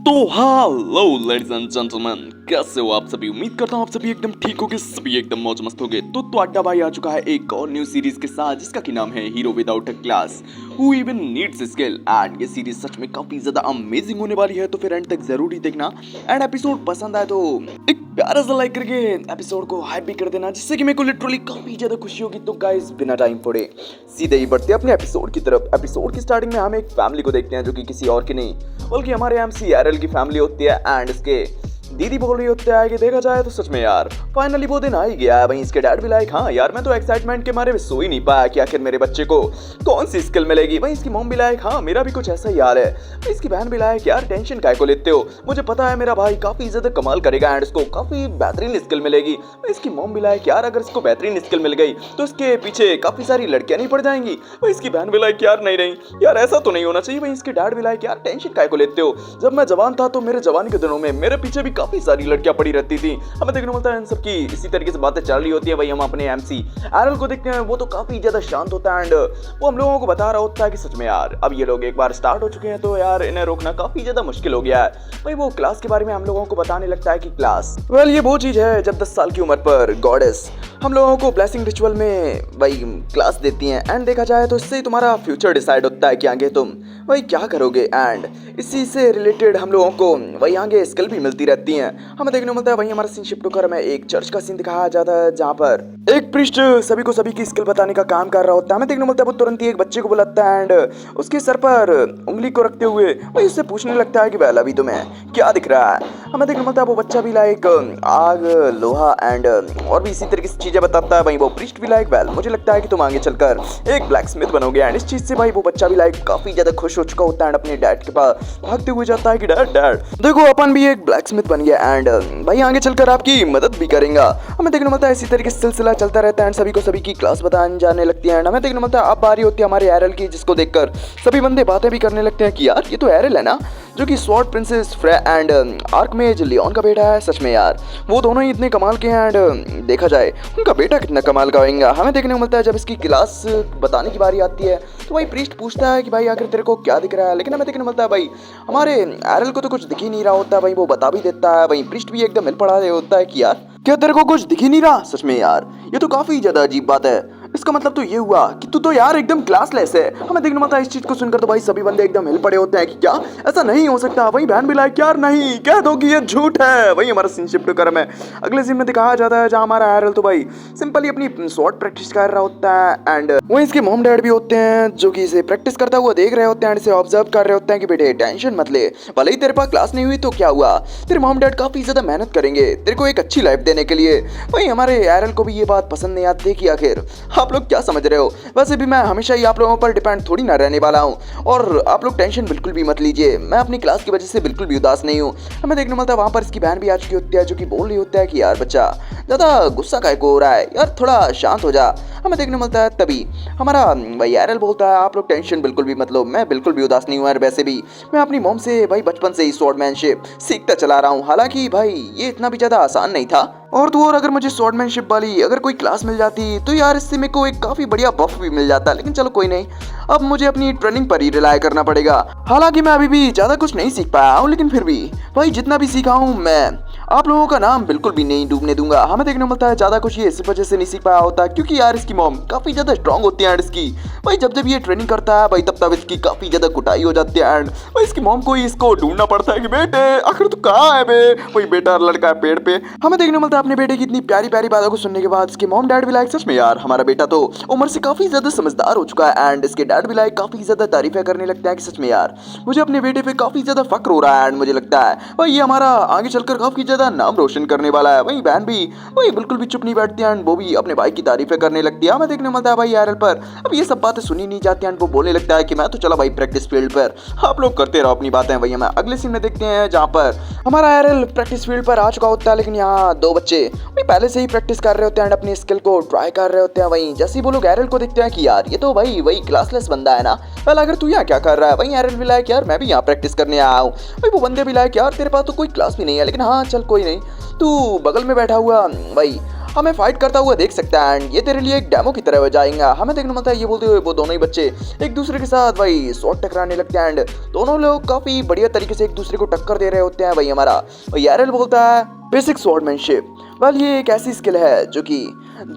तो hello ladies and gentleman, कैसे हो आप सभी। उम्मीद करता हूँ आप सभी एकदम ठीक होगे, सभी एकदम मौज मस्त होगे। तो अड्डा भाई आ चुका है एक और न्यू सीरीज के साथ जिसका की नाम है hero without a class who even needs skill. And ये सीरीज सच में काफी ज्यादा अमेजिंग होने वाली है, तो फिर एंड तक जरूर ही देखना। एंड एपिसोड पसंद आए तो एक प्यारा सा लाइक करके एपिसोड को हाइप भी कर देना, जिससे कि मेरे को लिटरली काफी ज्यादा खुशी होगी। तो गाइस बिना टाइम पड़े सीधे ही बढ़ते अपने एपिसोड की तरफ। एपिसोड की स्टार्टिंग में हम एक फैमिली को देखते हैं जो कि किसी और की नहीं बल्कि हमारे एमसी आरएल की फैमिली होती है। एंड इसके दीदी बोल रही होती है कि देखा जाए तो सच में यार फाइनली वो दिन आ ही गया है। वहीं इसके डैड भी लाइक हाँ यार मैं तो एक्साइटमेंट के मारे में सो ही नहीं पाया कि आखिर मेरे बच्चे को कौन सी स्किल मिलेगी। वहीं इसकी मॉम भी लाइक हाँ मेरा भी कुछ ऐसा ही हाल है। वहीं इसकी बहन भी लाइक यार टेंशन काय को लेते हो, मुझे पता है मेरा भाई काफी ज्यादा कमाल करेगा एंड इसको काफी बेहतरीन स्किल मिलेगी। वहीं इसकी मॉम भी लाइक यार अगर इसको बेहतरीन स्किल मिल गई तो इसके पीछे काफी सारी लड़कियां नहीं पड़ जाएंगी। वहीं इसकी बहन भी लाइक यार नहीं यार ऐसा तो नहीं होना चाहिए। वहीं इसके डैड भी लाइक यार टेंशन काय को लेते हो, जब मैं जवान था तो मेरे जवानी के दिनों में मेरे पीछे भी काफी सारी लड़कियां पड़ी रहती थी। हमें देखने मिलता है इन सबकी इसी तरीके से बातें चल रही होती है। वही हम अपने एमसी आरएल को देखते हैं, वो तो काफी ज्यादा शांत होता है एंड वो हम लोगों को बता रहा होता है कि सच में यार अब ये लोग एक बार स्टार्ट हो चुके हैं तो यार इन्हें रोकना काफी ज्यादा मुश्किल हो गया है। वही वो क्लास के बारे में हम लोगों को बताने लगता है कि क्लास ये वो चीज है जब 10 साल की उम्र पर गॉडेस हम लोगों को ब्लेसिंग रिचुअल में वही क्लास देती हैं। एंड देखा जाए तो इससे तुम्हारा फ्यूचर डिसाइड होता है कि आगे तुम वही क्या करोगे। एंड इसी से रिलेटेड हम लोगों को वही आगे स्किल भी मिलती रहती हैं। हमें देखने को मिलता है वही हमारा सीन शिफ्ट होकर हमें एक चर्च का सीन दिखाया जाता है जहाँ पर एक प्रीस्ट सभी को सभी की स्किल बताने का काम कर रहा होता है। हमें देखने को मिलता है वो तुरंत ही एक बच्चे को बुलाता है एंड उसके सर पर उंगली को रखते हुए वही उससे पूछने लगता है कि वेल अभी तुम्हें क्या दिख रहा है। हमें देखने को मिलता है वो बच्चा भी लाइक आग लोहा एंड और भी इसी तरीके से चीजें बताता है। वही वो प्रीस्ट भी लाइक वेल मुझे लगता है कि तुम आगे चलकर एक ब्लैक स्मिथ बनोगे। एंड इस चीज से भाई वो बच्चा भी लाइक काफी ज्यादा खुश हो चुका होता है एंड अपने डैड के पास भागते हुए जाता है कि डैड देखो अपन भी एक ब्लैक स्मिथ बन गया एंड भाई आगे चलकर आपकी मदद भी करेंगे। हमें देखने मिलता है इसी तरीके से सिलसिला चलता रहता है एंड सभी को सभी की क्लास बताने जाने लगती है। एंड हमें देखने मिलता है अब बारी होती है हमारे एरल की, जिसको देखकर सभी बंदे बातें भी करने लगते हैं कि यार ये तो एरल है ना जो कि स्वॉर्ड प्रिंसेस फ्रे एंड आर्कमेज लियोन का बेटा है। सच में यार वो दोनों ही इतने कमाल के हैं एंड देखा जाए उनका बेटा कितना कमाल का होगा। हमें देखने को मिलता है जब इसकी क्लास बताने की बारी आती है तो भाई प्रीस्ट पूछता है कि भाई आखिर तेरे को क्या दिख रहा है, लेकिन हमें देखने को मिलता है भाई हमारे एरल को तो कुछ दिख ही नहीं रहा होता। भाई वो बता भी देता है, वही प्रीस्ट भी एकदम हिल पड़ा होता है कि यार क्या तेरे को कुछ दिख ही नहीं रहा। सच में यार ये तो काफी ज्यादा अजीब बात है, इसका मतलब तो ये हुआ कि तू तो यार एकदम क्लासलेस है। हमें देखने मिलता है इस चीज को सुनकर तो भाई सभी बंदे एकदम हिल पड़े होते हैं कि क्या ऐसा नहीं हो सकता। वही बहन भी लाइक यार नहीं कह दो कि ये झूठ है। वही हमारा सीन शिफ्ट कर में अगले सीन में दिखाया जाता है जहाँ हमारा एरल तो भाई सिंपली अपनी स्वॉर्ड प्रैक्टिस कर रहा होता है एंड वही इसके मॉम डैड भी होते हैं जो कि इसे प्रैक्टिस करता हुआ देख रहे होते हैं एंड इसे ऑब्जर्व कर रहे होते हैं कि बेटे टेंशन मत ले, भले ही तेरे पास क्लास नहीं हुई तो क्या हुआ, तेरे मॉम डैड काफी ज्यादा मेहनत करेंगे तेरे को एक अच्छी लाइफ देने के लिए। वही हमारे एरल को भी ये बात पसंद नहीं आती कि आखिर आप लोग क्या समझ रहे हो, वैसे भी मैं हमेशा ही आप लोगों पर डिपेंड थोड़ी ना रहने वाला हूँ और आप लोग टेंशन बिल्कुल भी मत लीजिए, मैं अपनी क्लास की वजह से बिल्कुल भी उदास नहीं हूँ। हमें देखने मिलता है वहाँ पर इसकी बहन भी आ चुकी होती है जो कि बोल रही होता है कि यार बच्चा ज़्यादा गुस्सा काहे को हो रहा है यार, थोड़ा शांत हो जा। हमें देखने मिलता है तभी हमारा भाई एरल बोलता है आप लोग टेंशन बिल्कुल भी मत लो, मैं बिल्कुल भी उदास नहीं हूँ यार, वैसे भी मैं अपनी मॉम से भाई बचपन से ही स्वॉर्डमैनशिप सीखता चला रहा हूँ, हालांकि भाई ये इतना भी ज़्यादा आसान नहीं था। और तो और अगर मुझे स्वॉर्डमैनशिप वाली अगर कोई क्लास मिल जाती तो यार इससे मेरे को एक काफ़ी बढ़िया बफ भी मिल जाता, लेकिन चलो कोई नहीं, अब मुझे अपनी ट्रेनिंग पर ही रिलाय करना पड़ेगा। हालांकि मैं अभी भी ज़्यादा कुछ नहीं सीख पाया हूँ, लेकिन फिर भी भाई जितना भी सीखा हूँ मैं आप लोगों का नाम बिल्कुल भी नहीं डूबने दूंगा। हमें देखने को मिलता है ज़्यादा कुछ ये इस वजह से नहीं सीख पाया होता क्योंकि यार इसकी मॉम काफ़ी ज़्यादा स्ट्रांग होती है एंड इसकी भाई जब जब ये ट्रेनिंग करता है भाई तब इसकी काफ़ी ज़्यादा कुटाई हो जाती है एंड भाई इसकी मॉम को ही इसको ढूंढना पड़ता है कि बेटे आखिर तू कहाँ है बे, वही बेटा लड़का है पेड़ पे। हमें देखने को मिलता है अपने बेटे की इतनी प्यारी प्यारी बातों को सुनने के बाद इसके मॉम डैड भी लाइक सच में यार हमारा बेटा तो उम्र से काफ़ी ज़्यादा समझदार हो चुका है एंड इसके डैड भी लाइक काफ़ी ज़्यादा तारीफें करने लगता है कि सच में यार मुझे अपने बेटे पे काफ़ी ज़्यादा फक्र हो रहा है एंड मुझे लगता है भाई ये हमारा आगे चलकर काफ़ी ज़्यादा नाम रोशन करने वाला है। वही बहन भी वही बिल्कुल भी चुप नहीं बैठती है एंड वो भी अपने भाई की तारीफें करने लगती है। हमें देखने मिलता है भाई एरल पर अब ये सब बातें सुनी नहीं जाती एंड वो बोलने लगता है कि मैं तो चला भाई प्रैक्टिस फील्ड पर, आप लोग करते रहो अपनी बातें। वही हमें अगले सीन में देखते हैं जहाँ पर हमारा एरल प्रैक्टिस फील्ड पर आ चुका होता है, लेकिन यहाँ दो बच्चे वही पहले से ही प्रैक्टिस कर रहे होते हैं एंड अपनी स्किल को ट्राई कर रहे होते हैं। वहीं जैसे ही वो लोग एरल को देखते हैं कि यार ये तो भाई वही क्लासलेस बंदा है ना, वेल अगर तू यहाँ क्या कर रहा है, वहीं एरल भी लाइक यार मैं भी यहाँ प्रैक्टिस करने आया हूँ। भाई वो बंदे भी लाइक यार तेरे पास तो कोई क्लास भी नहीं है, लेकिन हाँ चल कोई नहीं, तू बगल में बैठा हुआ भाई हमें फाइट करता हुआ देख सकता है एंड ये तेरे लिए एक डेमो की तरह हो जाएगा। हमें देखने मिलता है ये बोलते हुए वो दोनों ही बच्चे एक दूसरे के साथ भाई शॉट टकराने लगते हैं एंड दोनों लोग काफी बढ़िया तरीके से एक दूसरे को टक्कर दे रहे होते हैं। भाई हमारा एरल बोलता है बेसिक स्वॉर्डमैनशिप, वेल ये एक ऐसी स्किल है जो कि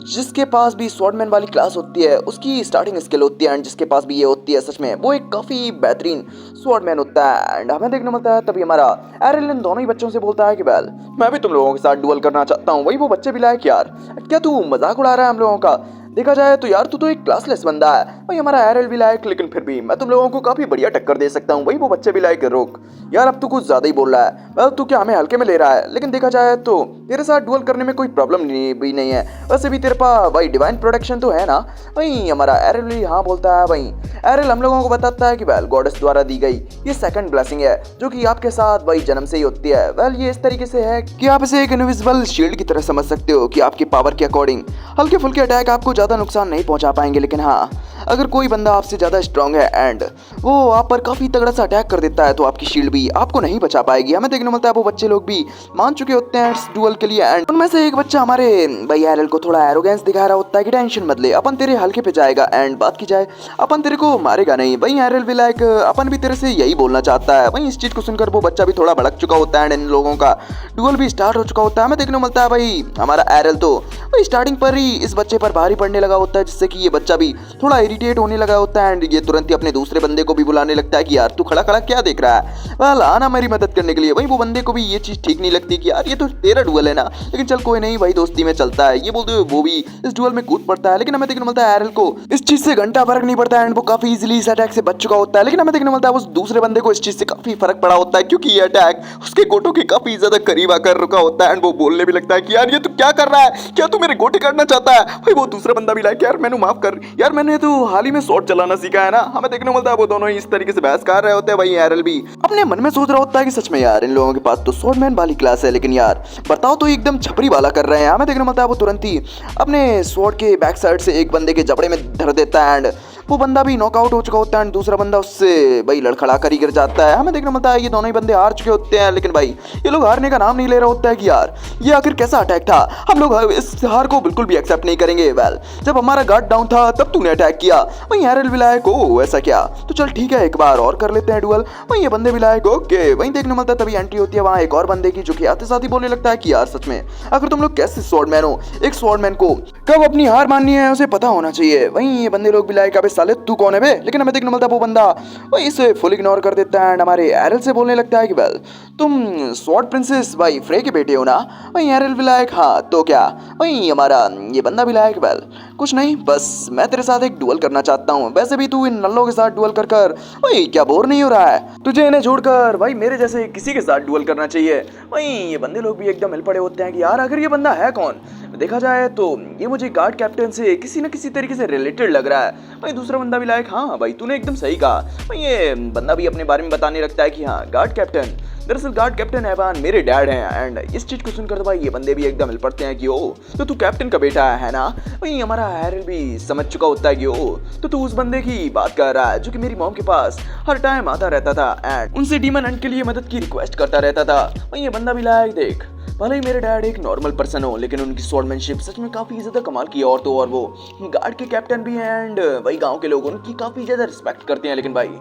जिसके पास भी स्वॉर्डमैन वाली क्लास होती है उसकी स्टार्टिंग स्किल होती है एंड जिसके पास भी ये होती है सच में वो एक काफ़ी बेहतरीन स्वॉर्डमैन होता है। एंड हमें देखने मिलता है तभी हमारा एरल इन दोनों ही बच्चों से बोलता है कि वेल मैं भी तुम लोगों के साथ डुअल करना चाहता हूँ। वही वो बच्चे भी लायक यार क्या तू मजाक उड़ा रहा है हम लोगों का, देखा जाए तो यार तू तो एक क्लासलेस बंदा है। भाई हमारा एरल भी लायक लेकिन फिर भी मैं तुम लोगों को काफी बढ़िया टक्कर दे सकता हूँ। वही वो बच्चे भी लायक रोक यार अब तू कुछ ज्यादा ही बोल रहा है, वेल तू क्या हमें हल्के में ले रहा है, लेकिन देखा जाए तो तेरे साथ डुअल करने में कोई प्रॉब्लम भी नहीं है, वैसे भी तेरे पास भाई डिवाइन प्रोटेक्शन तो है ना। वही हमारा एरल भी हाँ बोलता है। भाई एरल हम लोगों को बताता है कि वेल गॉडेस द्वारा दी गई ये सेकंड ब्लेसिंग है जो कि आपके साथ भाई जन्म से ही होती है। वेल ये इस तरीके से है कि आप इसे एक इनविजिबल शील्ड की तरह समझ सकते हो कि आपकी पावर के अकॉर्डिंग हल्के फुल्के अटैक आपको ज्यादा नुकसान नहीं पहुंचा पाएंगे, लेकिन हाँ अगर कोई बंदा आपसे ज्यादा स्ट्रांग है एंड वो आप पर काफी तगड़ा सा अटैक कर देता है तो आपकी शील्ड भी आपको नहीं बचा पाएगी। हमें देखने मिलता है वो बच्चे लोग भी मान चुके होते हैं इस डुअल के लिए एंड उनमें से एक बच्चा हमारे भाई एरल को थोड़ा एरोगेंस दिखा रहा होता है कि टेंशन मत ले अपन तेरे हल्के पे जाएगा एंड बात की जाए अपन तेरे को मारेगा नहीं। भाई एरल भी लाइक अपन भी तेरे से यही बोलना चाहता है। वही इस चीज को सुनकर वो बच्चा भी थोड़ा भड़क चुका होता है एंड इन लोगों का डुअल भी स्टार्ट हो चुका होता है। हमें देखने को मिलता है भाई हमारा एरल तो भाई स्टार्टिंग पर ही इस बच्चे पर भारी पड़ने लगा होता है जिससे कि ये बच्चा भी थोड़ा इरिटेट होने लगा होता है एंड ये तुरंत ही अपने दूसरे बंदे को भी बुलाने लगता है कि यार तू खड़ा खड़ा क्या देख रहा है, वेल आना मेरी मदद करने के लिए। वही वो बंदे को भी ये चीज ठीक नहीं लगती कि यार ये तो तेरा डुअल है ना, लेकिन चल कोई नहीं भाई दोस्ती में चलता है। ये बोलते हुए वो भी इस डुअल में कूद पड़ता है, लेकिन हमें देखने मिलता है एरल को इस चीज से घंटा फर्क नहीं पड़ता एंड वो काफी इजीली इस अटैक से बच चुका होता है। लेकिन हमें देखने मिलता है उस दूसरे बंदे को इस चीज से काफी फर्क पड़ा होता है क्योंकि ये अटैक उसके गोटों के काफी ज्यादा करीब आकर रुका होता है एंड वो बोलने भी लगता है कि यार ये तू क्या कर रहा है, क्या तू मेरे गोटे काटना चाहता है। भाई वो दूसरा बंदा भी लाइक यार मैंने माफ कर यार मैंने तो हाल ही में शॉट चलाना सीखा है ना। हमें देखने मिलता है वो दोनों ही इस तरीके से बहस कर रहे होते हैं। वही एरल भी अपने मन में सोच रहा होता है कि सच में यार इन लोगों के पास तो स्वॉर्डमैन वाली क्लास है लेकिन यार बताओ तो एकदम छपरी वाला कर रहे हैं। हमें देखने मिलता है वो तुरंत ही अपने स्वॉर्ड के बैक साइड से एक बंदे के जबड़े में धर देता है एंड वो बंदा भी नॉकआउट हो चुका होता है एंड दूसरा बंदा उससे भाई लड़खड़ा कर ही गिर जाता है। हमें देखने मिलता है ये दोनों ही बंदे हार चुके होते हैं, लेकिन भाई ये लोग हारने का नाम नहीं ले रहा होता है कि यार ये आखिर कैसा अटैक था, हम लोग इस हार को बिल्कुल भी एक्सेप्ट नहीं करेंगे। वेल जब हमारा गार्ड डाउन था तब तूने अटैक किया। वही एरल विलायक ओ ऐसा क्या, तो चल ठीक है एक बार और कर लेते हैं डुअल। वही ये बंदे विलायक ओके। वही देखने मिलता है तभी एंट्री होती है वहाँ एक और बंदे की जो कि आते साथ ही बोलने लगता है कि यार सच में अगर तुम लोग कैसे स्वॉर्डमैन हो, एक स्वॉर्डमैन को कब अपनी हार माननी है उसे पता होना चाहिए। वही ये बंदे लोग भी लाइक अबे साले तू कौन है बे, लेकिन हमें देखने मिलता है वो बंदा वही इसे फुल इग्नोर कर देता है एंड हमारे एरल से बोलने लगता है कि वेल तुम स्वॉर्ड प्रिंसेस भाई फ्रे के बेटे हो ना। वही एरल भी लाइक हाँ तो क्या। वही हमारा ये बंदा भी लाइक वेल कुछ नहीं बस मैं तेरे साथ एक डुअल करना चाहता हूँ, वैसे भी तू इन नल्लों के साथ डुअल कर कर वही क्या बोर नहीं हो रहा है, तुझे इन्हें छोड़कर भाई मेरे जैसे किसी के साथ डुअल करना चाहिए। वही ये बंदे लोग भी एकदम हिल पड़े होते हैं कि यार आखिर ये बंदा है कौन। देखा जाए तो ये मुझे गार्ड कैप्टन से किसी न किसी तरीके से रिलेटेड लग रहा है। भाई दूसरा बंदा भी लाइक हाँ भाई तूने एकदम सही कहा। भाई ये बंदा भी अपने बारे में बताने लगता है कि हाँ गार्ड कैप्टन, दरअसल गार्ड कैप्टन एवान मेरे डैड हैं एंड इस चीज को सुनकर तो भाई ये बंदे भी एकदम हिल पड़ते हैं कि ओ तो तू कैप्टन का बेटा है ना। वही हमारा एरल भी समझ चुका होता है कि ओ तो तू उस बंदे की बात कर रहा है जो कि मेरी मॉम के पास हर टाइम आता रहता था एंड उनसे डीमन हंट के लिए मदद की रिक्वेस्ट करता रहता था। वही ये बंदा भी लाइक देख भले ही मेरे डैड एक नॉर्मल पर्सन हो लेकिन उनकी स्वॉर्डमैनशिप सच में काफी ज्यादा कमाल की है और तो और वो गार्ड के कैप्टन भी हैं एंड वही गांव के लोग उनकी काफी ज्यादा रिस्पेक्ट करते हैं। लेकिन भाई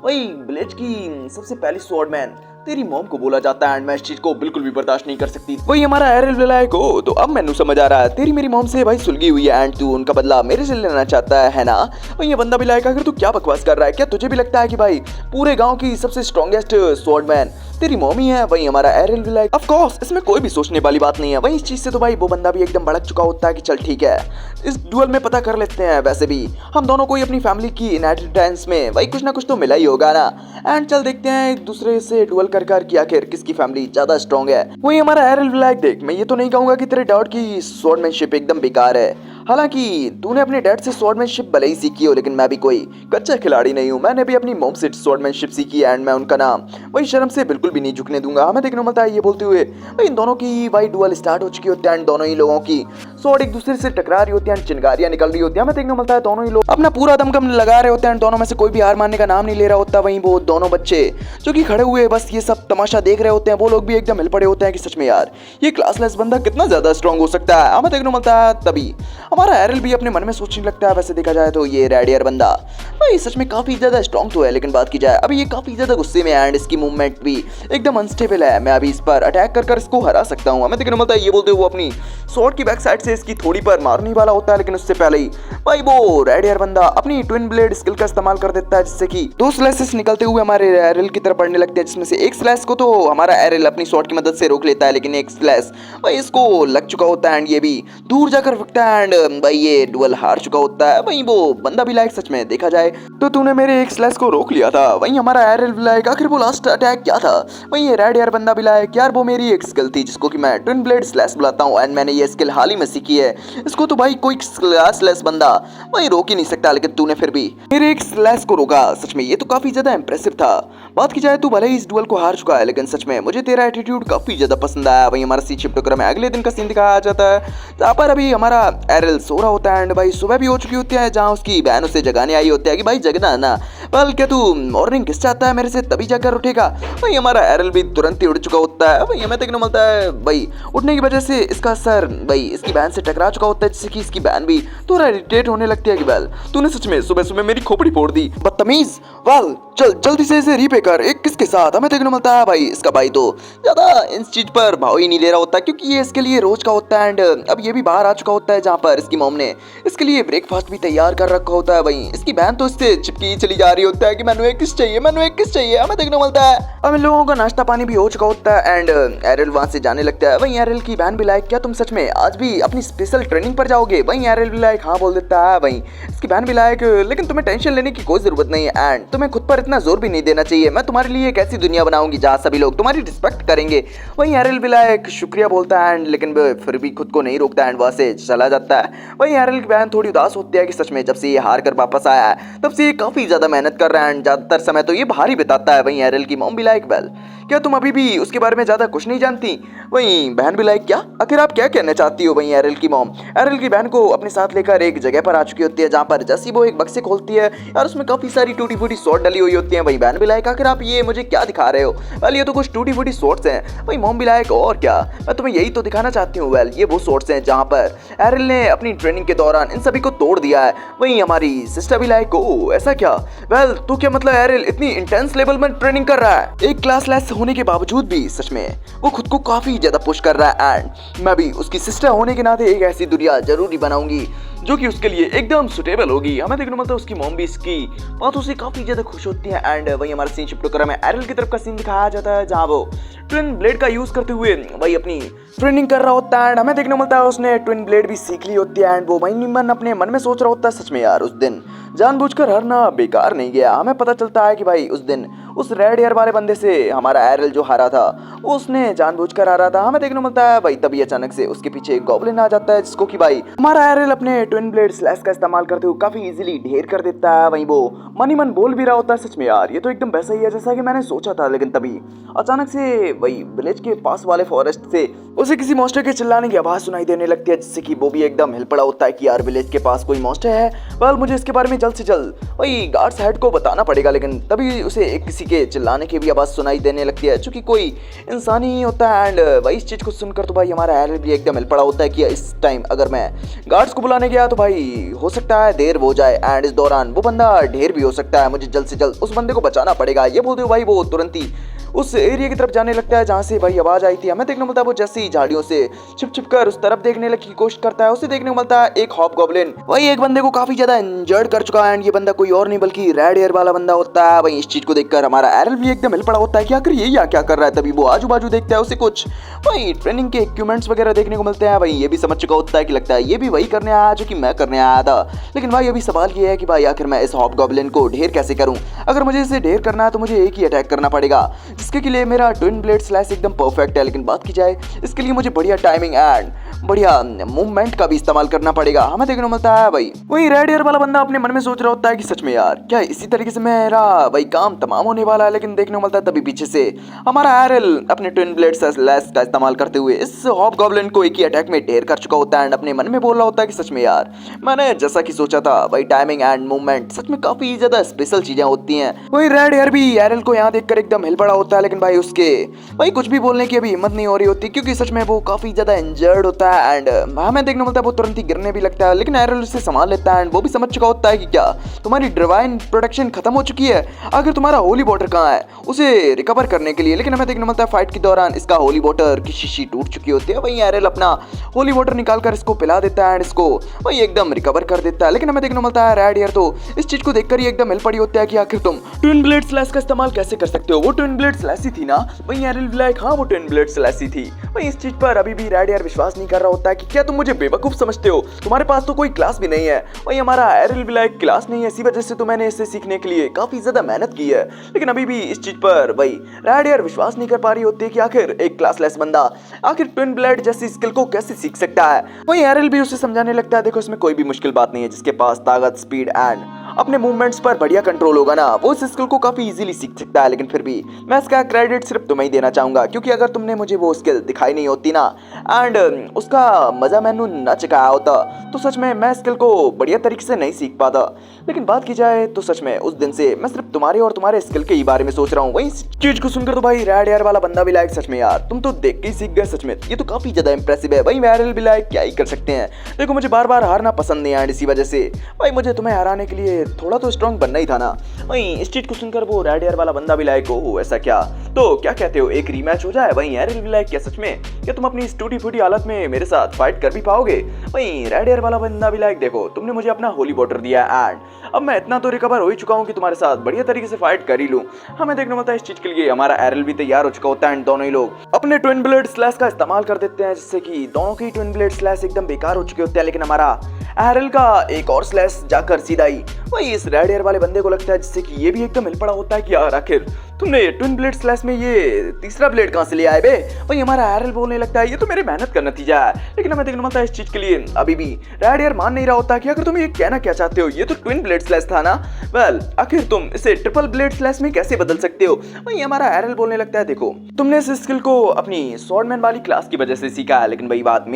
वही विलेज की सबसे पहली स्वॉर्डमैन तेरी मॉम को बोला जाता है एंड मैं इस चीज को बिल्कुल भी बर्दाश्त नहीं कर सकती। वही हमारा एरल विलायक हो तो अब मैंने समझ आ रहा है तेरी मेरी मॉम से भाई सुलगी हुई है एंड तू उनका बदला मेरे से लेना चाहता है ना। वही ये बंदा भी लायक अगर तू क्या बकवास कर रहा है, क्या तुझे भी लगता है कि भाई पूरे गांव की सबसे स्ट्रॉन्गेस्ट स्वॉर्डमैन तेरी मॉमी है। वही हमारा एरल भी लाइक ऑफ कोर्स इसमें कोई भी सोचने वाली बात नहीं है। वही इस चीज से तो भाई वो बंदा भी एकदम भड़क चुका होता है कि चल ठीक है इस डुअल में पता कर लेते हैं, वैसे भी हम दोनों को ही अपनी फैमिली की इनहेरिटेंस में वही कुछ ना कुछ तो मिला ही होगा ना एंड चल देखते हैं एक दूसरे से डुअल कर कर कि आखिर किसकी फैमिली ज्यादा स्ट्रॉन्ग है। वही हमारा एरल भी लाइक देख मैं ये तो नहीं कहूंगा कि तेरे डॉट की स्वॉर्डमैनशिप एकदम बेकार है, हालांकि तूने अपने डैड से स्वॉर्डमैनशिप भले ही सीखी हो, लेकिन मैं भी कोई कच्चा खिलाड़ी नहीं हूँ। मैंने भी अपनी मॉम से स्वॉर्डमैनशिप सीखी एंड मैं उनका नाम वही शर्म से बिल्कुल भी नहीं झुकने दूंगा। हमें देखने को मिलता है ये बोलते हुए इन दोनों की वही डुअल स्टार्ट हो चुकी होती है एंड दोनों ही लोगों की स्वॉर्ड एक दूसरे से टकरा रही होती है, चिंगारियां निकल रही होती है। हमें देखने को मिलता है दोनों ही लोग अपना पूरा दमखम लगा रहे होते हैं, दोनों में से कोई भी हार मानने का नाम नहीं ले रहा होता। वहीं वो दोनों बच्चे जो कि खड़े हुए बस ये सब तमाशा देख रहे होते हैं, वो लोग भी एकदम हिल पड़े होते हैं कि सच में यार ये क्लासलेस बंदा कितना ज्यादा स्ट्रांग हो सकता है। हमें देखने को मिलता है तभी हमारा एरल भी अपने मन में सोचने लगता है, वैसे देखा जाए तो ये रेड एयर बंदा भाई सच में काफी ज्यादा स्ट्रांग तो है, लेकिन बात की जाए अभी ये काफी ज्यादा गुस्से में है एंड इसकी मूवमेंट भी एकदम अनस्टेबल है। मैं अभी इस पर अटैक कर इसको हरा सकता हूँ। हमें देखने को मिलता है ये बोलते हुए वो अपनी स्वॉर्ड की बैक साइड से इसकी थोड़ी पर मारने वाला होता है, लेकिन उससे पहले ही भाई वो रेड एयर बंदा अपनी ट्विन ब्लेड स्किल का इस्तेमाल कर देता है, जिससे कि दो स्लैशेस निकलते हुए हमारे एरल की तरफ बढ़ने लगते हैं, जिसमें से एक स्लैश को तो हमारा एरल अपनी स्वॉर्ड की मदद से रोक लेता है, लेकिन एक स्लैश भाई इसको लग चुका होता है एंड ये भी दूर जाकर रुकता है एंड भाई ये डुअल हार चुका होता है। वहीं वो बंदा भी लाइक सच में देखा जाए तो तूने मेरे एक स्लैश को रोक लिया था। वहीं हमारा एरल भी लाइक आखिर वो लास्ट अटैक क्या था। वहीं ये रेड एयर बंदा भी लाइक यार वो मेरी एक स्किल थी जिसको कि मैं ट्विन ब्लेड स्लैश बुलाता हूँ एंड मैंने ये स्किल हाल ही में सीखी है, इसको तो भाई कोई स्लैश बंदा वही रोक ही नहीं सकता, लेकिन तूने फिर भी मेरे एक स्लैश को रोका। सच में ये तो काफी ज्यादा इंप्रेसिव था। बात की जाए तो भले ही इस डुअल को हार चुका है, लेकिन सच में मुझे तेरा एटीट्यूड काफी ज्यादा पसंद आया। वहीं हमारा सी शिफ्ट में अगले दिन का सीन दिखाया जाता है, जहाँ पर अभी हमारा एरल सो रहा होता है एंड भाई सुबह भी हो चुकी होती है, जहाँ उसकी बहन उसे जगाने आई होती है कि भाई जगना ना, बल क्या तू मॉर्निंग किस चाहता है मेरे से तभी जाकर उठेगा। वहीं हमारा एरल भी तुरंत ही उठ चुका होता है। वहीं हमें देखने को मिलता है भाई उठने की वजह से इसका सर भाई इसकी बहन से टकरा चुका होता है, जिससे कि इसकी बहन भी थोड़ा इरिटेट होने लगती है कि वेल तूने सच में सुबह सुबह मेरी खोपड़ी फोड़ दी, बदतमीज। वेल चल जल्दी से इसे रीपे कर। एक किसके साथ? हमें देखने को मिलता है भाई इसका भाई तो ज्यादा इस चीज पर भाव ही नहीं ले रहा होता, क्योंकि ये इसके लिए रोज का होता है एंड अब ये भी बाहर आ चुका होता है, जहाँ पर इसकी मॉम ने इसके लिए ब्रेकफास्ट भी तैयार कर रखा होता है। वहीं इसकी बहन तो इससे चिपकी चली जा रही होता है कि मैंने एक किस चाहिए, मैंने एक किस चाहिए। हमें देखने को मिलता है अब इन लोगों का नाश्ता पानी भी हो चुका होता है एंड एरल वहां से जाने लगता है। वहीं एरल की बहन भी लाइक क्या तुम सच में आज भी अपनी स्पेशल ट्रेनिंग पर जाओगे? वहीं एरल भी लाइक हाँ बोल देता है। वहीं इसकी बहन भी लाइक लेकिन तुम्हें टेंशन लेने की कोई जरूरत नहीं है एंड तुम्हें खुद पर इतना जोर भी नहीं देना चाहिए, मैं तुम्हारे लिए एक ऐसी दुनिया बनाऊंगी जहाँ सभी लोग तुम्हारी रिस्पेक्ट करेंगे। वहीं एरल भी लाइक शुक्रिया बोलता है एंड लेकिन फिर भी खुद को नहीं रोकता एंड वहां से चला जाता है। वहीं एरल की बहन थोड़ी उदास होती है कि सच में जब से ये हार कर वापस आया है तब से ये काफी ज्यादा मेहनत कर रहा है एंड ज्यादातर समय तो ये बाहर ही बिताता है। वहीं एरल की मॉम भी लाइक वेल क्या तुम अभी भी उसके बारे में ज्यादा कुछ नहीं जानती? वहीं बहन भी लाइक क्या आखिर आप क्या कहना चाहती हो? वहीं एरल की मॉम एरल की बहन को अपने साथ लेकर एक जगह पर आ चुकी होती है, जहाँ पर जैसी वो एक बक्से खोलती है यार उसमें काफी सारी टूटी फूटी शॉट डली हुई होती है। वहीं बहन भी लाइक आखिर आप ये मुझे क्या दिखा रहे हो? वेल ये तो कुछ टूटी फूटी शॉट्स हैं। वहीं मॉम भी लाइक और क्या, मैं तुम्हें यही तो दिखाना चाहती हूँ। वेल ये वो शॉट्स हैं जहाँ पर एरल ने अपनी ट्रेनिंग के दौरान इन सभी को तोड़ दिया है। वहीं हमारी सिस्टर भी लाइक ओ ऐसा क्या? वेल तो क्या मतलब एरल इतनी इंटेंस लेवल में ट्रेनिंग कर रहा है? एक क्लास लेस होने के बावजूद भी सच में वो खुद को काफी ज्यादा पुश कर रहा है एंड मैं भी उसकी सिस्टर होने के नाते एक ऐसी दुनिया जरूरी बनाऊंगी जो कि उसके लिए एकदम सुटेबल होगी। हमें देखने को मिलता है उसकी मॉम भी इसकी बातों से काफी ज्यादा खुश होती है एंड वही हमारा सीन शिफ्ट में एरल की तरफ का सीन दिखाया जाता है, जहाँ वो ट्विन ब्लेड का यूज करते हुए वही अपनी ट्रेनिंग कर रहा होता है एंड हमें देखने को मिलता है उसने ट्विन ब्लेड भी सीख ली होती है एंड वो वही मन अपने मन में सोच रहा होता है सच में यार उस दिन जानबूझकर हारना बेकार नहीं गया। हमें पता चलता है कि भाई उस दिन उस रेड एयर वाले बंदे से हमारा एरल जो हारा था उसने जानबूझकर हारा था। हमें देखने को मिलता है भाई तभी अचानक से उसके पीछे एक गॉब्लिन आ जाता है, जिसको कि भाई हमारा एरल अपने ट्विन ब्लेड स्लैश का इस्तेमाल करते हुए काफी इजीली ढेर कर देता है। वहीं वो मन ही मन बोल भी रहा होता है सच में यार ये तो एकदम वैसा ही है जैसा कि मैंने सोचा था, लेकिन तभी अचानक से वही विलेज के पास वाले फॉरेस्ट से उसे किसी मॉन्स्टर के चिल्लाने की आवाज सुनाई देने लगती है, जिससे कि वो भी एकदम हिल पड़ा होता है कि यार विलेज के पास कोई मॉन्स्टर है। वेल मुझे इसके बारे में जल्द से जल्द वही गार्ड्स हेड को बताना पड़ेगा, लेकिन तभी उसे एक किसी के चिल्लाने की भी आवाज सुनाई देने लगती है, चूंकि कोई इंसान ही होता है एंड वही इस चीज को सुनकर तो भाई हमारा एरल भी एकदम हिल पड़ा होता है कि इस टाइम अगर मैं गार्ड्स को बुलाने गया तो भाई हो सकता है देर हो जाए एंड इस दौरान वो बंदा ढेर भी हो सकता है, मुझे जल्द से जल्द उस बंदे को बचाना पड़ेगा। ये बोलते हुए भाई वो तुरंत ही उस एरिया की तरफ जाने लगता है जहाँ से भाई आवाज आई थी। हमें देखने को मिलता है वो जैसे ही झाड़ियों से छिप कर उस तरफ देखने की कोशिश करता है, उसे देखने को मिलता है एक हॉब गॉब्लिन वही एक बंदे को काफी ज्यादा इंजर्ड कर चुका का एंड ये बंदा कोई और नहीं बल्कि रेड एयर वाला बंदा होता है। वहीं इस चीज को देखकर हमारा एरल भी एकदम हिल पड़ा होता है कि आखिर ये या क्या कर रहा है। तभी वो आजू बाजू देखता है उसे कुछ वहीं ट्रेनिंग के इक्विपमेंट्स वगैरह देखने को मिलते हैं। वहीं ये भी समझ चुका होता है कि लगता है ये भी वही करने आया जो कि मैं करने आया था। लेकिन भाई अभी सवाल ये है कि भाई आखिर मैं इस हॉबगॉब्लिन को ढेर कैसे करूं। अगर मुझे इसे ढेर करना है तो मुझे एक ही अटैक करना पड़ेगा, जिसके के लिए मेरा ट्विन ब्लेड स्लैश एकदम परफेक्ट है। लेकिन बात की जाए इसके लिए मुझे बढ़िया टाइमिंग एंड बढ़िया मूवमेंट का भी इस्तेमाल करना पड़ेगा। हमें देखने को मिलता है भाई वही रेड एयर वाला बंदा अपने मन में सोच रहा होता है कि सच में यार क्या इसी तरीके से मेरा भाई काम तमाम होने वाला है। लेकिन देखने को मिलता है तभी पीछे से हमारा एरल अपने ट्विन ब्लेड स्लैश का इस्तेमाल करते हुए इस हॉबगॉब्लिन को एक ही अटैक में ढेर कर चुका होता है एंड अपने मन में बोल रहा होता है कि सच में यार मैंने जैसा कि सोचा था भाई टाइमिंग एंड मूवमेंट सच में काफी ज्यादा स्पेशल चीजें होती हैं। वही रेड एयर भी एरल को यहाँ देखकर एकदम हिल पड़ा होता है। लेकिन भाई उसके भाई कुछ भी बोलने की अभी हिम्मत नहीं हो रही होती क्योंकि सच में वो काफी ज्यादा इंजर्ड होता है एंड हमें देखने मिलता है वो तुरंत ही गिरने भी लगता है। लेकिन एरल उसे संभाल लेता है एंड वो भी समझ चुका होता है कि क्या तुम्हारी डिवाइन प्रोटेक्शन खत्म हो चुकी है, आखिर तुम्हारा होली वाटर कहाँ है उसे रिकवर करने के लिए। लेकिन हमें देखने मिलता है फाइट के दौरान इसका होली वाटर की शीशी टूट चुकी होती है। वहीं एरल अपना होली वाटर निकालकर इसको पिला देता है एंड इसको वही एकदम रिकवर कर देता है। लेकिन हमें देखने मिलता है रेड एयर तो इस चीज को देखकर ही एकदम हिल पड़ी होता है कि आखिर तुम ट्विन ब्लेड स्लैश का इस्तेमाल कैसे कर सकते हो। वो ट्विन ब्लेड स्लैश ही थी ना। वहीं एरल भी लाइक हाँ वो ट्विन ब्लेड स्लैश ही थी। वहीं इस चीज पर अभी भी रेड एयर विश्वास नहीं कर रहा होता है कि क्या तुम मुझे बेवकूफ समझते हो, तुम्हारे पास तो कोई क्लास भी नहीं है। वहीं हमारा एरल भी लाइक क्लास नहीं है, इसी वजह से तो मैंने इसे सीखने के लिए काफी ज्यादा मेहनत की है। लेकिन अभी भी इस चीज पर वही रेड एयर विश्वास नहीं कर पा रही होती है कि आखिर एक क्लासलेस बंदा आखिर ट्विन ब्लेड जैसी स्किल को कैसे सीख सकता है। वहीं एरल भी उसे समझाने लगता है देखो इसमें कोई भी मुश्किल बात नहीं है, जिसके पास ताकत स्पीड एंड अपने मूवमेंट्स पर बढ़िया कंट्रोल होगा ना वो इस स्किल को काफी इजीली सीख सकता है। लेकिन फिर भी मैं इसका क्रेडिट सिर्फ तुम्हें ही देना चाहूंगा क्योंकि अगर तुमने मुझे वो स्किल दिखाई नहीं होती ना एंड उसका मजा मैंने न चखाया होता तो सच में मैं स्किल को बढ़िया तरीके से नहीं सीख पाता। लेकिन बात की जाए तो सच में उस दिन से मैं सिर्फ तुम्हारे और तुम्हारे स्किल के ही बारे में सोच रहा हूँ। वही चीज को सुनकर तो भाई रेड एयर वाला बंदा भी लाइक सच में यार तुम तो देख के ही सीख गए, सच में ये तो काफी ज्यादा इंप्रेसिव है। वही एरल भी लाइक क्या ही कर सकते हैं, देखो मुझे बार बार हारना पसंद नहीं है एंड इसी वजह से भाई मुझे तुम्हें हराने के लिए थोड़ा तो स्ट्रॉन्ग बनना ही था ना। वहीं इस चीज को सुनकर वो रेड एयर वाला बंदा भी लाइक ओह ऐसा क्या, तो क्या कहते हो एक रीमैच हो जाए। वहीं एरल भी लाइक क्या सच में क्या तुम अपनी इस टूटी फूटी हालत में मेरे साथ फाइट कर भी पाओगे। वहीं रेड एयर वाला बंदा भी लाइक देखो तुमने मुझे अपना होली वाटर दिया एंड अब मैं इतना तो रिकवर हो ही चुका हूँ कि तुम्हारे साथ बढ़िया तरीके से फाइट कर ही लूं। हमें देखने मिलता है इस चीज के लिए हमारा एरल भी तैयार हो चुका होता है एंड दोनों ही लोग अपने ट्विन ब्लेड स्लैश का इस्तेमाल कर देते हैं जिससे कि दोनों के ट्विन ब्लेड स्लैश एकदम बेकार हो चुके होते हैं। लेकिन हमारा एरल का एक और स्लैश जाकर सीधा ही वही इस रेड एयर वाले बंदे को लगता है जिससे कि ये भी एकदम हिल पड़ा होता है कि यार आखिर तुमने ट्विन ब्लेड स्लैश में ये तीसरा ब्लेड कहां से ले आए बे। वही हमारा एरल बोलने लगता है ये तो मेरे मेहनत का नतीजा है। लेकिन हमें देखने मिलता है इस चीज के लिए अभी भी रेड एयर मान नहीं रहा होता कि आखिर तुम ये कहना क्या चाहते हो, ये तो ट्विन ब्लेड स्लैश था ना, वेल आखिर तुम इसे ट्रिपल ब्लेड स्लैश में कैसे बदल सकते हो। वही हमारा एरल बोलने लगता है देखो तुमने इस स्किल को अपनी स्वॉर्डमैन वाली क्लास की वजह से सीखा है, लेकिन वही बात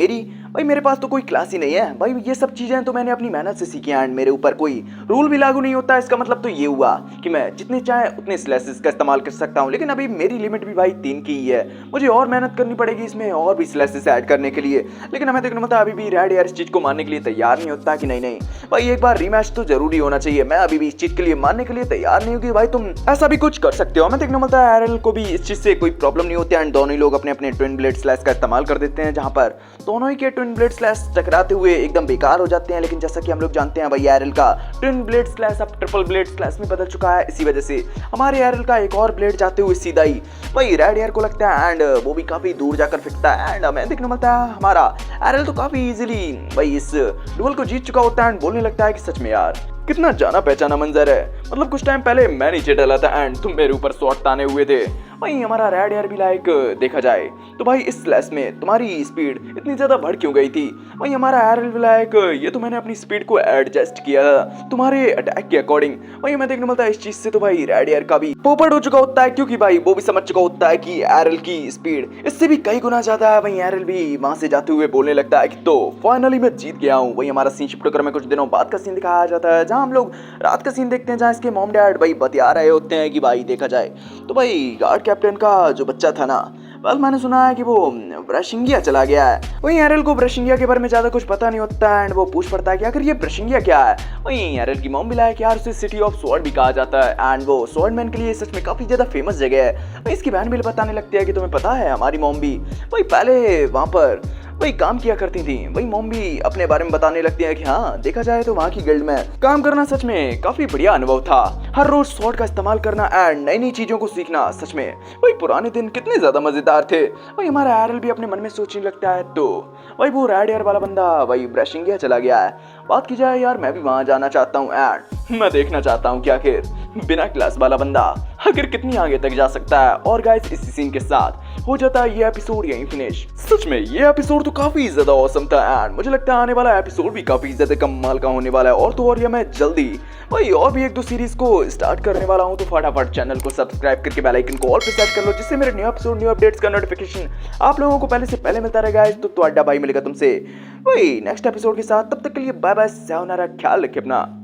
भाई मेरे पास तो कोई क्लास ही नहीं है। भाई ये सब चीजें तो मैंने अपनी मेहनत से सीखी हैं एंड मेरे ऊपर कोई रूल भी लागू नहीं होता। इसका मतलब तो ये हुआ कि मैं जितने चाहे उतने स्लैशेस का इस्तेमाल कर सकता हूँ। लेकिन अभी मेरी लिमिट भी भाई 3 की ही है, मुझे और मेहनत करनी पड़ेगी इसमें और भी स्लैशेस ऐड करने के लिए। लेकिन हमें देखना मतलब अभी भी रेड एयर इस चीज को मानने के लिए तैयार नहीं होता कि नहीं भाई एक बार रीमैच तो जरूरी होना चाहिए। मैं अभी भी इस चीज के लिए मानने के लिए तैयार नहीं हूँ कि भाई तुम ऐसा भी कुछ कर सकते हो। हमें देखना मतलब एरल को भी इस चीज से कोई प्रॉब्लम नहीं होती एंड दोनों ही लोग अपने अपने ट्विन ब्लेड स्लैश का इस्तेमाल कर देते हैं, जहां पर दोनों ही के ट्विन ब्लेड स्लैश टकराते हुए एकदम बेकार हो जाते हैं। लेकिन जैसा कि हम लोग जानते हैं भाई एरल का ट्विन ब्लेड स्लैश अब ट्रिपल ब्लेड स्लैश में बदल चुका है, इसी वजह से हमारे एरल का एक और ब्लेड जाते हुए सीधा ही भाई रेड एयर को लगता है एंड वो भी काफी दूर जाकर फेंकता है एंड हमें देखने मिलता है हमारा एरल तो काफी इजीली भाई इस डुअल को जीत चुका होता है एंड बोलने लगता है कि सच में यार कितना जाना पहचाना मंजर है, मतलब कुछ टाइम पहले मैं नीचे डला था एंड तुम मेरे ऊपर शॉट ताने हुए थे। वहीं हमारा रेड एयर भी लाइक देखा जाए तो भाई इस स्लैश में तुम्हारी स्पीड इतनी ज्यादा बढ़ क्यों गई थी। वहीं हमारा एरल भी लाइक ये तो मैंने अपनी स्पीड को एडजस्ट किया तुम्हारे अटैक के अकॉर्डिंग। वहीं हमें देखने मिलता है इस चीज से तो भाई रेड एयर का भी पोपट हो चुका होता है क्योंकि भाई वो भी समझ चुका होता है कि एरल की स्पीड इससे भी कई गुना ज्यादा है। वहीं एरल भी वहां से जाते हुए बोलने लगता है कि तो फाइनली मैं जीत गया हूँ। वहीं हमारा सीन शिफ्ट में कुछ दिनों बाद का सीन दिखाया जाता है, जहां हम लोग रात का सीन देखते हैं, जहां इसके मॉम डैड भाई बतिया रहे होते हैं कि भाई देखा जाए तो भाई गार्ड कैप्टन का जो बच्चा था ना, वेल मैंने सुना है कि वो ब्रशिंगिया चला गया है। वहीं एरल को ब्रशिंगिया के बारे में ज्यादा कुछ पता नहीं होता है एंड वो पूछ पड़ता है कि आखिर ये ब्रशिंगिया क्या है। वहीं एरल की मॉम भी लाइक यार उसे सिटी ऑफ स्वॉर्ड भी कहा जाता है एंड वो स्वॉर्डमैन के लिए सच में काफी ज्यादा फेमस जगह है। वहीं इसकी बहन भी बताने लगती है कि तुम्हें पता है हमारी मॉम भी भाई पहले वहां पर वही काम किया करती थी। वही मॉम भी अपने बारे में बताने लगती है कि हाँ देखा जाए तो वहाँ की गिल्ड में काम करना सच में काफी बढ़िया अनुभव था। हर रोज स्वॉर्ड का इस्तेमाल करना एंड नई नई चीजों को सीखना सच में वही पुराने दिन कितने ज्यादा मजेदार थे। वही हमारा एरल भी अपने मन में सोचने लगता है तो वही वो रेड एयर वाला बंदा वही ब्रशिंग किया चला गया है। बात की जाए यार मैं भी वहां जाना चाहता हूँ एंड मैं देखना चाहता हूँ कि आखिर बिना क्लास वाला बंदा आखिर कितनी आगे तक जा सकता है। और गाइस इसी सीन के साथ हो जाता है ये एपिसोड यहीं फिनिश। सच में ये एपिसोड तो काफी ज्यादा औसम था एंड मुझे लगता है आने वाला एपिसोड भी काफी ज्यादा कमाल का होने वाला है। और तो और ये मैं जल्दी वही और भी एक दो सीरीज को स्टार्ट करने वाला हूँ, तो फटाफट चैनल को सब्सक्राइब करके बेल आइकन को ऑल पे सेट कर लो जिससे मेरे न्यू एपिसोड न्यू अपडेट्स का नोटिफिकेशन आप लोगों को पहले से पहले मिलता रहेगा। तो अड्डा भाई मिलेगा तुमसे वही नेक्स्ट एपिसोड के साथ। तब तक के लिए बाय बाय, सायोनारा, ख्याल रखिए अपना।